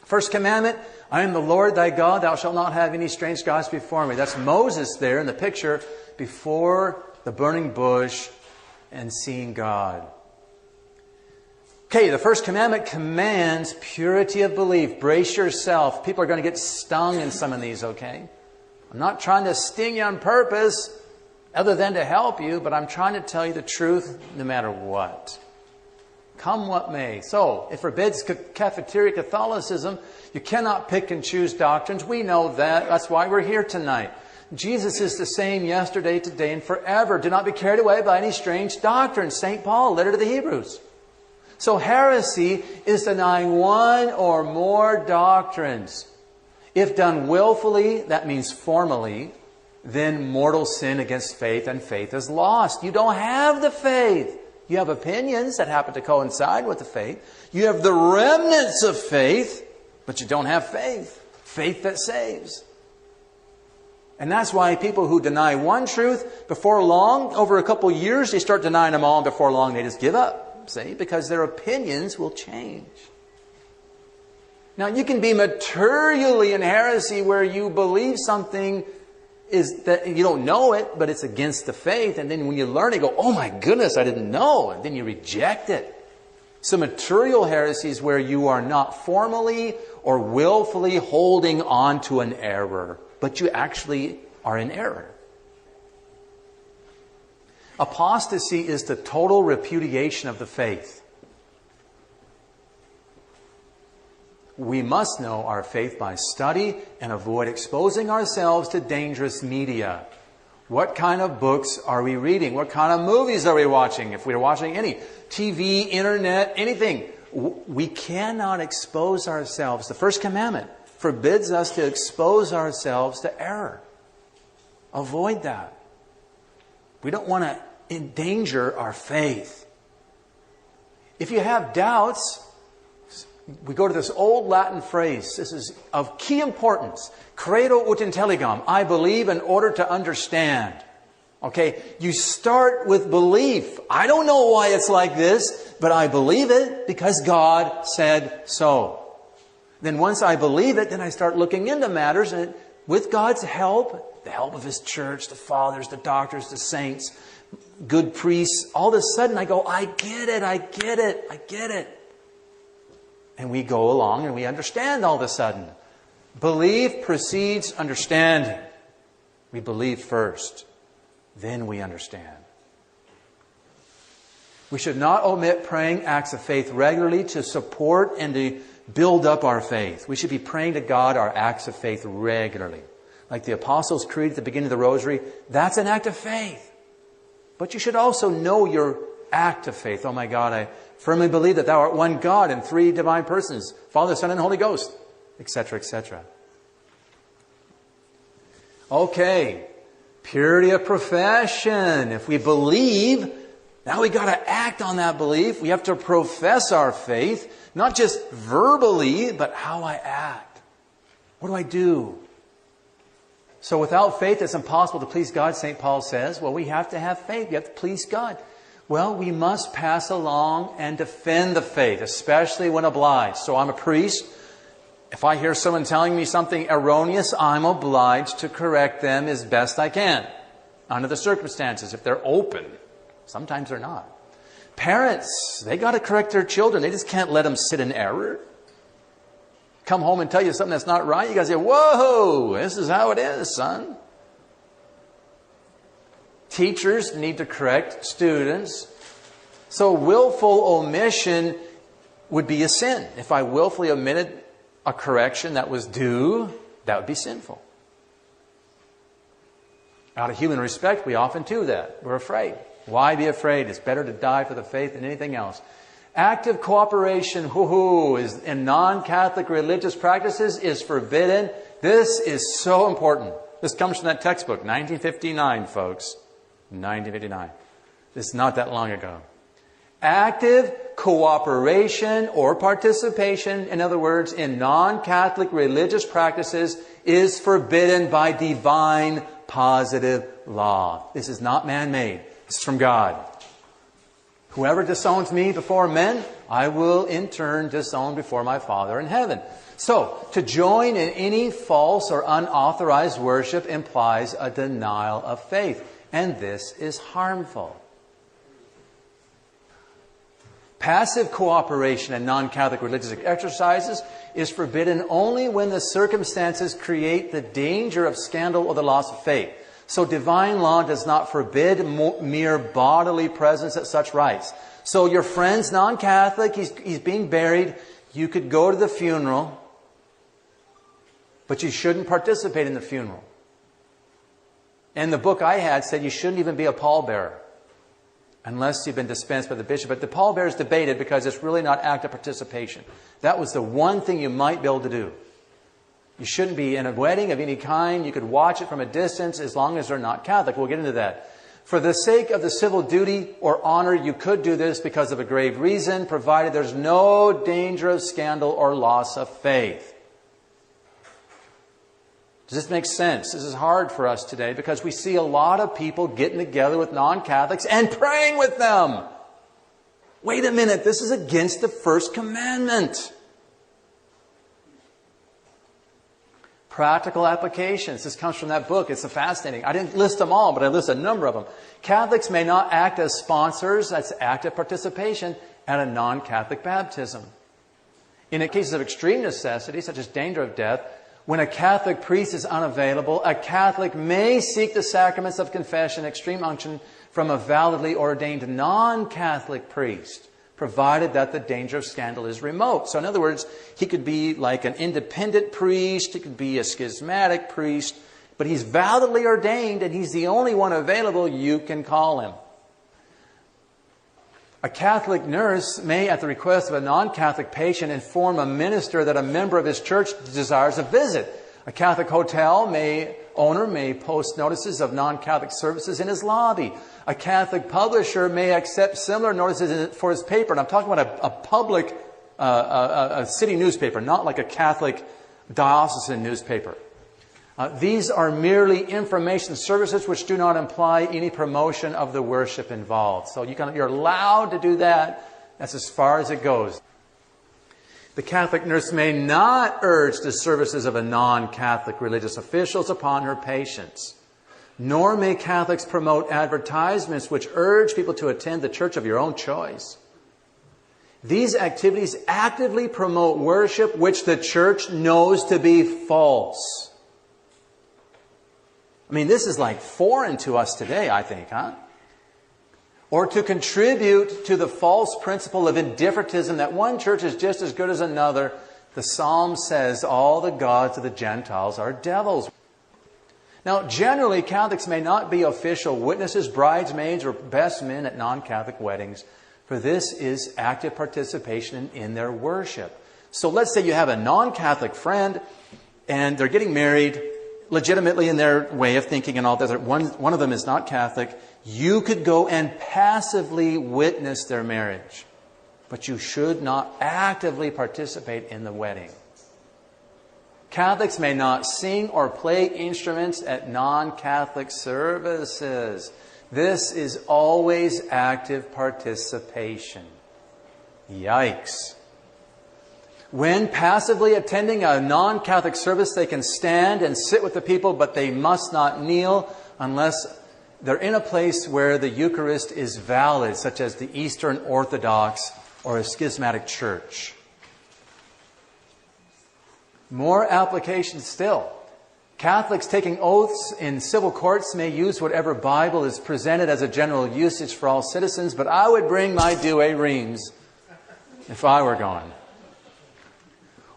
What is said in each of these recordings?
First commandment, I am the Lord thy God, thou shalt not have any strange gods before me. That's Moses there in the picture before the burning bush and seeing God. Okay, the first commandment commands purity of belief. Brace yourself. People are going to get stung in some of these, okay? I'm not trying to sting you on purpose other than to help you, but I'm trying to tell you the truth no matter what. Come what may. So, it forbids cafeteria Catholicism. You cannot pick and choose doctrines. We know that. That's why we're here tonight. Jesus is the same yesterday, today, and forever. Do not be carried away by any strange doctrines. St. Paul, letter to the Hebrews. So heresy is denying one or more doctrines. If done willfully, that means formally, then mortal sin against faith, and faith is lost. You don't have the faith. You have opinions that happen to coincide with the faith. You have the remnants of faith, but you don't have faith. Faith that saves. And that's why people who deny one truth, before long, over a couple years, they start denying them all, and before long they just give up. See? Because their opinions will change. Now, you can be materially in heresy where you believe something is that you don't know it, but it's against the faith. And then when you learn it, you go, oh my goodness, I didn't know. And then you reject it. So material heresy is where you are not formally or willfully holding on to an error, but you actually are in error. Apostasy is the total repudiation of the faith. We must know our faith by study and avoid exposing ourselves to dangerous media. What kind of books are we reading? What kind of movies are we watching? If we're watching any TV, internet, anything, we cannot expose ourselves. The first commandment forbids us to expose ourselves to error. Avoid that. We don't want to endanger our faith. If you have doubts, we go to this old Latin phrase. This is of key importance. Credo ut intelligam. I believe in order to understand. Okay, you start with belief. I don't know why it's like this, but I believe it because God said so. Then once I believe it, then I start looking into matters, and with God's help, the help of His church, the fathers, the doctors, the saints, good priests, all of a sudden I go, I get it, I get it, I get it. And we go along and we understand all of a sudden. Belief precedes understanding. We believe first, then we understand. We should not omit praying acts of faith regularly to support and to build up our faith. We should be praying to God our acts of faith regularly. Like the Apostles' Creed at the beginning of the Rosary, that's an act of faith. But you should also know your act of faith. Oh my God, I firmly believe that Thou art one God in three divine persons, Father, Son, and Holy Ghost, etc., etc. Okay, purity of profession. If we believe, now we got to act on that belief. We have to profess our faith, not just verbally, but how I act. What do I do? So without faith, it's impossible to please God, St. Paul says. Well, we have to have faith. We have to please God. Well, we must pass along and defend the faith, especially when obliged. So I'm a priest. If I hear someone telling me something erroneous, I'm obliged to correct them as best I can, under the circumstances, if they're open. Sometimes they're not. Parents, they got to correct their children. They just can't let them sit in error. Come home and tell you something that's not right, you got to say, whoa, this is how it is, son. Teachers need to correct students. So willful omission would be a sin. If I willfully omitted a correction that was due, that would be sinful. Out of human respect, we often do that. We're afraid. Why be afraid? It's better to die for the faith than anything else. Active cooperation is in non-Catholic religious practices is forbidden. This is so important. This comes from that textbook, 1959, folks. 1959. This is not that long ago. Active cooperation or participation, in other words, in non-Catholic religious practices is forbidden by divine positive law. This is not man-made. This is from God. Whoever disowns me before men, I will in turn disown before my Father in heaven. So, to join in any false or unauthorized worship implies a denial of faith. And this is harmful. Passive cooperation in non-Catholic religious exercises is forbidden only when the circumstances create the danger of scandal or the loss of faith. So divine law does not forbid mere bodily presence at such rites. So your friend's non-Catholic, he's being buried, you could go to the funeral, but you shouldn't participate in the funeral. And the book I had said you shouldn't even be a pallbearer unless you've been dispensed by the bishop. But the pallbearer is debated because it's really not active participation. That was the one thing you might be able to do. You shouldn't be in a wedding of any kind. You could watch it from a distance as long as they're not Catholic. We'll get into that. For the sake of the civil duty or honor, you could do this because of a grave reason, provided there's no danger of scandal or loss of faith. Does this make sense? This is hard for us today because we see a lot of people getting together with non-Catholics and praying with them. Wait a minute, this is against the first commandment. Practical applications. This comes from that book. It's fascinating. I didn't list them all, but I list a number of them. Catholics may not act as sponsors, that's active participation, at a non-Catholic baptism. In cases of extreme necessity, such as danger of death, when a Catholic priest is unavailable, a Catholic may seek the sacraments of confession, extreme unction, from a validly ordained non-Catholic priest, provided that the danger of scandal is remote. So in other words, he could be like an independent priest, he could be a schismatic priest, but he's validly ordained and he's the only one available, you can call him. A Catholic nurse may, at the request of a non-Catholic patient, inform a minister that a member of his church desires a visit. A Catholic hotel owner may post notices of non-Catholic services in his lobby. A Catholic publisher may accept similar notices for his paper. And I'm talking about a public, a city newspaper, not like a Catholic diocesan newspaper. These are merely information services which do not imply any promotion of the worship involved. So you're allowed to do that. That's as far as it goes. The Catholic nurse may not urge the services of a non-Catholic religious officials upon her patients. Nor may Catholics promote advertisements which urge people to attend the church of your own choice. These activities actively promote worship which the church knows to be false. I mean, this is like foreign to us today, I think, huh? Or to contribute to the false principle of indifferentism that one church is just as good as another. The Psalm says all the gods of the Gentiles are devils. Now, generally, Catholics may not be official witnesses, bridesmaids, or best men at non-Catholic weddings, for this is active participation in their worship. So let's say you have a non-Catholic friend and they're getting married legitimately in their way of thinking and all that. One of them is not Catholic. You could go and passively witness their marriage, but you should not actively participate in the wedding. Catholics may not sing or play instruments at non-Catholic services. This is always active participation. Yikes. When passively attending a non-Catholic service, they can stand and sit with the people, but they must not kneel unless they're in a place where the Eucharist is valid, such as the Eastern Orthodox or a schismatic church. More applications still. Catholics taking oaths in civil courts may use whatever Bible is presented as a general usage for all citizens, but I would bring my Douay Rheims if I were going.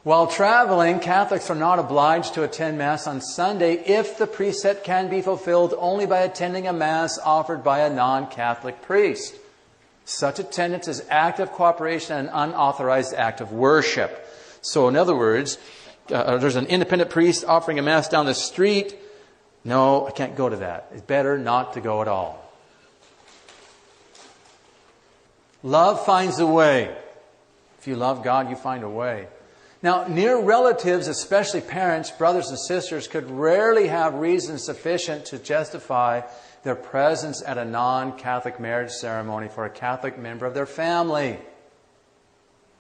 While traveling, Catholics are not obliged to attend Mass on Sunday if the precept can be fulfilled only by attending a Mass offered by a non-Catholic priest. Such attendance is active cooperation and an unauthorized act of worship. So in other words, there's an independent priest offering a Mass down the street. No, I can't go to that. It's better not to go at all. Love finds a way. If you love God, you find a way. Now, near relatives, especially parents, brothers and sisters, could rarely have reason sufficient to justify their presence at a non-Catholic marriage ceremony for a Catholic member of their family.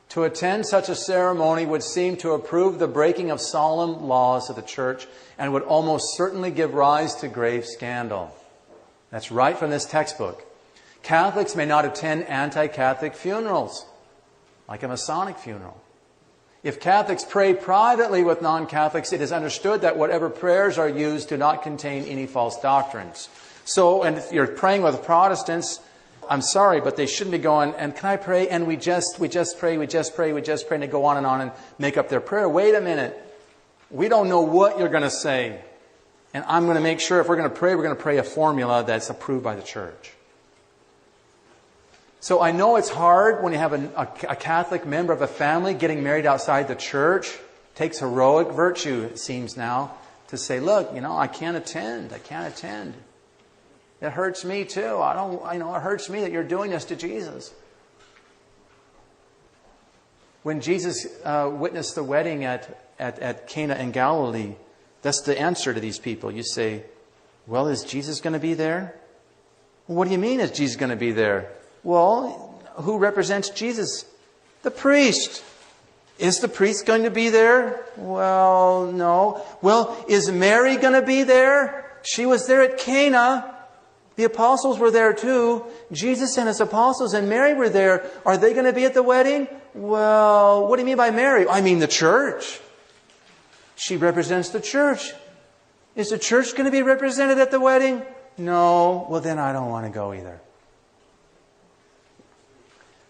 To attend such a ceremony would seem to approve the breaking of solemn laws of the Church and would almost certainly give rise to grave scandal. That's right from this textbook. Catholics may not attend anti-Catholic funerals, like a Masonic funeral. If Catholics pray privately with non-Catholics, it is understood that whatever prayers are used do not contain any false doctrines. So, and if you're praying with Protestants, I'm sorry, but they shouldn't be going, and can I pray? And we just pray, and they go on and make up their prayer. Wait a minute. We don't know what you're going to say. And I'm going to make sure if we're going to pray a formula that's approved by the Church. So I know it's hard when you have a Catholic member of a family getting married outside the Church. It takes heroic virtue, it seems now, to say, look, I can't attend. It hurts me too. It hurts me that you're doing this to Jesus. When Jesus witnessed the wedding at Cana in Galilee, that's the answer to these people. You say, well, is Jesus going to be there? Well, what do you mean is Jesus going to be there? Well, who represents Jesus? The priest. Is the priest going to be there? Well, no. Well, is Mary going to be there? She was there at Cana. The apostles were there too. Jesus and his apostles and Mary were there. Are they going to be at the wedding? Well, what do you mean by Mary? I mean the church. She represents the church. Is the church going to be represented at the wedding? No. Well, then I don't want to go either.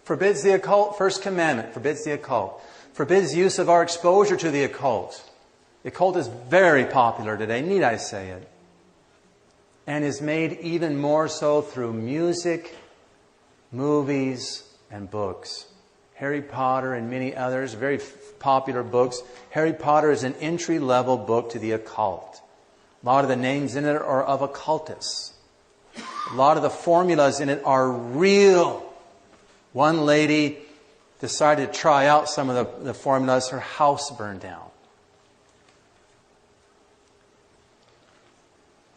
Forbids the occult. First commandment forbids the occult. Forbids use of our exposure to the occult. The occult is very popular today, need I say it? And is made even more so through music, movies, and books. Harry Potter and many others, very popular books. Harry Potter is an entry-level book to the occult. A lot of the names in it are of occultists. A lot of the formulas in it are real. One lady decided to try out some of the formulas. Her house burned down.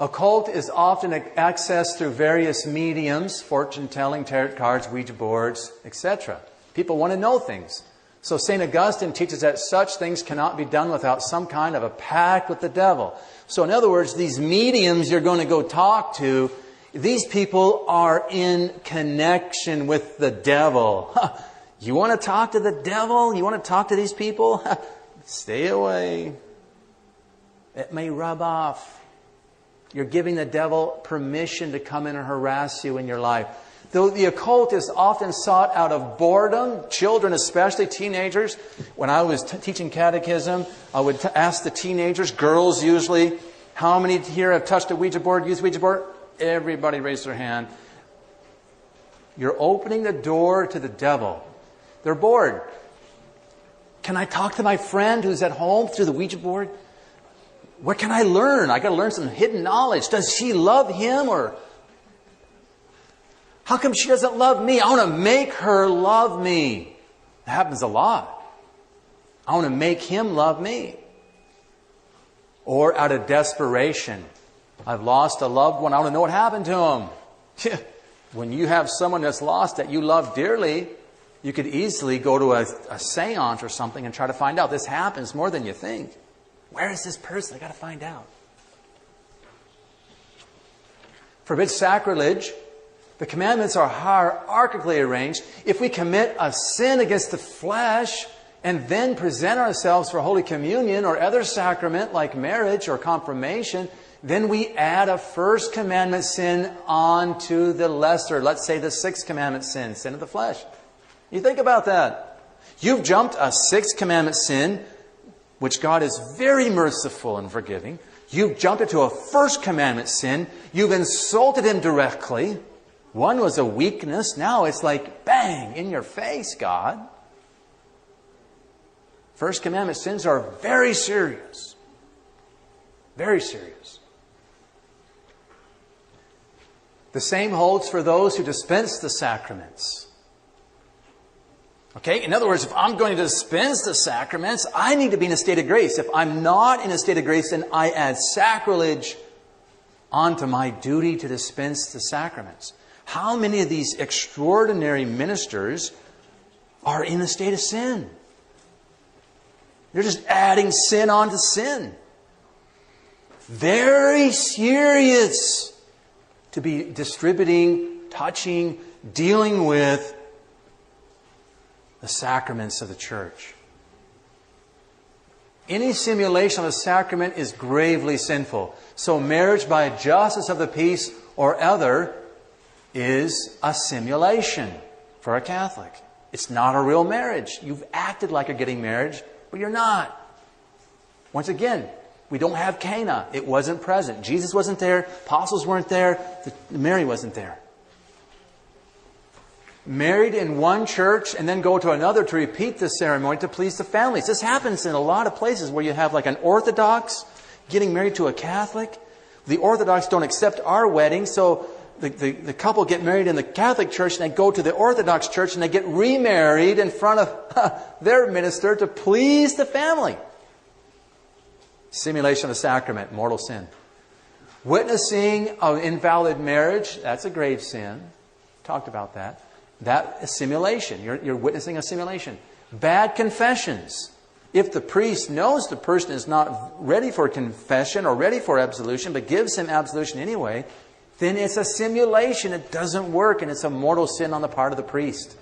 Occult is often accessed through various mediums, fortune-telling, tarot cards, Ouija boards, etc. People want to know things. So St. Augustine teaches that such things cannot be done without some kind of a pact with the devil. So in other words, these mediums you're going to go talk to, these people are in connection with the devil. You want to talk to the devil? You want to talk to these people? Stay away. It may rub off. You're giving the devil permission to come in and harass you in your life. Though the occult is often sought out of boredom, children especially, teenagers. When I was teaching catechism, I would ask the teenagers, girls usually, how many here have touched a Ouija board, used Ouija board? Everybody raised their hand. You're opening the door to the devil. They're bored. Can I talk to my friend who's at home through the Ouija board? What can I learn? I got to learn some hidden knowledge. Does she love him, or how come she doesn't love me? I want to make her love me. That happens a lot. I want to make him love me. Or out of desperation, I've lost a loved one. I want to know what happened to him. When you have someone that's lost that you love dearly, you could easily go to a seance or something and try to find out. This happens more than you think. Where is this person? I got to find out. Forbids sacrilege. The commandments are hierarchically arranged. If we commit a sin against the flesh and then present ourselves for Holy Communion or other sacrament like marriage or confirmation, then we add a first commandment sin onto the lesser, let's say the sixth commandment sin, sin of the flesh. You think about that. You've jumped a sixth commandment sin, which God is very merciful and forgiving. You've jumped into a first commandment sin. You've insulted him directly. One was a weakness. Now it's like, bang, in your face, God. First commandment sins are very serious. Very serious. The same holds for those who dispense the sacraments. Okay? In other words, if I'm going to dispense the sacraments, I need to be in a state of grace. If I'm not in a state of grace, then I add sacrilege onto my duty to dispense the sacraments. How many of these extraordinary ministers are in a state of sin? They're just adding sin onto sin. Very serious to be distributing, touching, dealing with the sacraments of the church. Any simulation of a sacrament is gravely sinful. So marriage by justice of the peace or other is a simulation for a Catholic. It's not a real marriage. You've acted like you're getting married, but you're not. Once again, we don't have Cana. It wasn't present. Jesus wasn't there. Apostles weren't there. Mary wasn't there. Married in one church and then go to another to repeat the ceremony to please the families. This happens in a lot of places where you have like an Orthodox getting married to a Catholic. The Orthodox don't accept our wedding, so the couple get married in the Catholic church and they go to the Orthodox church and they get remarried in front of their minister to please the family. Simulation of the sacrament, mortal sin. Witnessing of invalid marriage, that's a grave sin. Talked about that. That is simulation. You're witnessing a simulation. Bad confessions. If the priest knows the person is not ready for confession or ready for absolution, but gives him absolution anyway, then it's a simulation. It doesn't work, and it's a mortal sin on the part of the priest.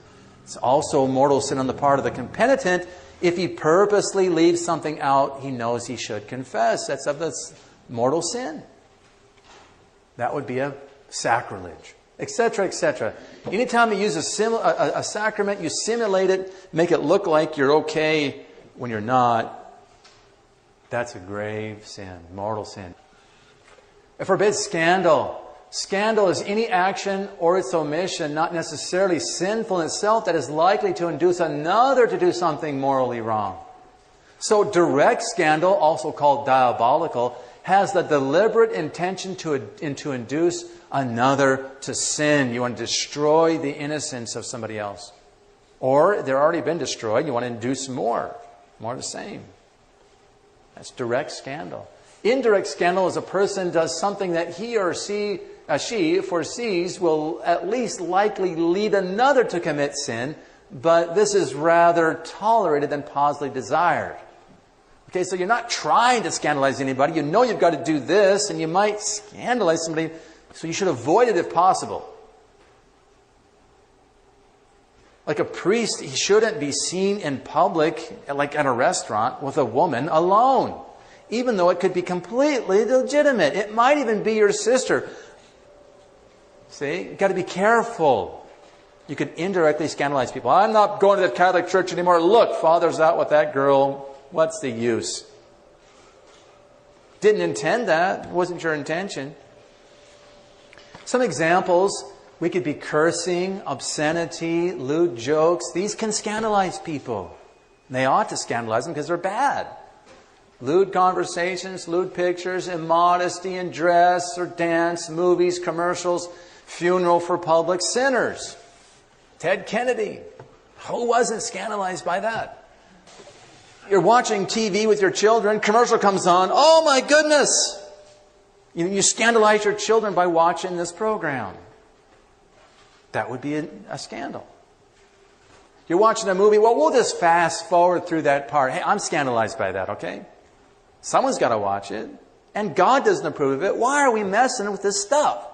It's also a mortal sin on the part of the penitent. If he purposely leaves something out, he knows he should confess. That's mortal sin. That would be a sacrilege, etc., etc. Anytime you use a sacrament, you simulate it, make it look like you're okay when you're not. That's a grave sin, mortal sin. It forbids scandal. Scandal is any action or its omission, not necessarily sinful in itself, that is likely to induce another to do something morally wrong. So direct scandal, also called diabolical, has the deliberate intention to induce another to sin. You want to destroy the innocence of somebody else. Or they're already been destroyed, you want to induce more of the same. That's direct scandal. Indirect scandal is a person does something that he or she foresees will at least likely lead another to commit sin, but this is rather tolerated than positively desired. Okay, so you're not trying to scandalize anybody. You know you've got to do this, and you might scandalize somebody, so you should avoid it if possible. Like a priest, he shouldn't be seen in public, like at a restaurant, with a woman alone, even though it could be completely legitimate. It might even be your sister. See, you've got to be careful. You could indirectly scandalize people. I'm not going to the Catholic Church anymore. Look, Father's out with that girl. What's the use? Didn't intend that. It wasn't your intention. Some examples. We could be cursing, obscenity, lewd jokes. These can scandalize people. They ought to scandalize them because they're bad. Lewd conversations, lewd pictures, immodesty in dress or dance, movies, commercials, funeral for public sinners. Ted Kennedy. Who wasn't scandalized by that? You're watching TV with your children, commercial comes on. Oh my goodness! You scandalize your children by watching this program. That would be a scandal. You're watching a movie, well, we'll just fast forward through that part. Hey, I'm scandalized by that, okay? Someone's got to watch it. And God doesn't approve of it. Why are we messing with this stuff?